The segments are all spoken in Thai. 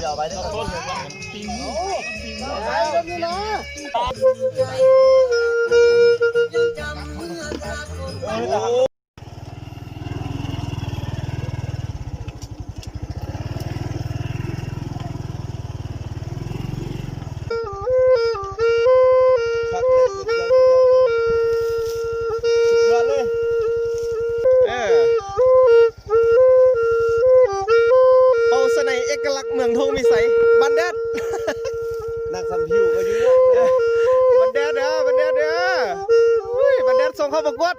เอาไปได้ต้นปิงไปนี่นะเมืองทงมีใสบันแดดนักสัมผิวก็อยู่บันแดดเด้อบันแดดเด้อบันแดดส่งเข้าประกวด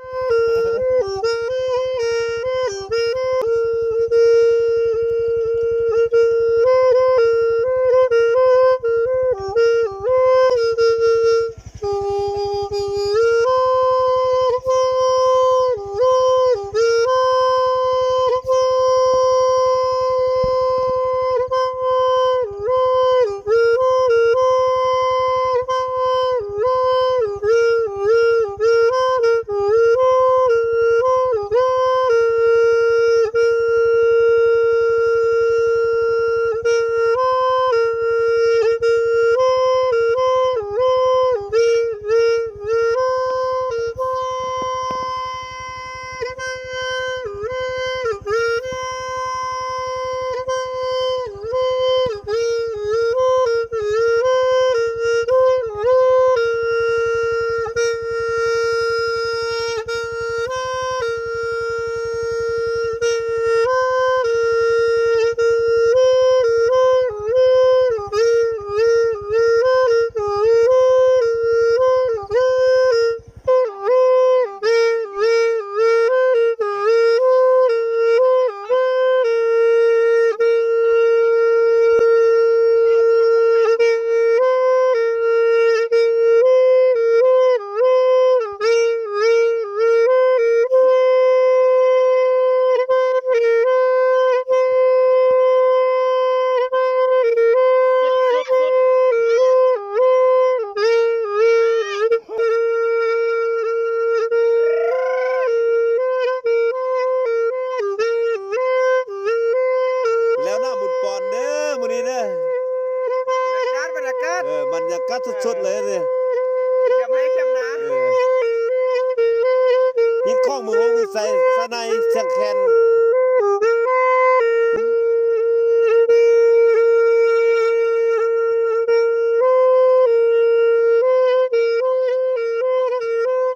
บรรยากาศสดๆเลยเนี่ยเข้มให้เข้มนะฮิตข้องมือวงวิสัยสนายเสียงแคน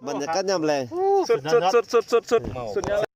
บรรยากาศยามแรงสุด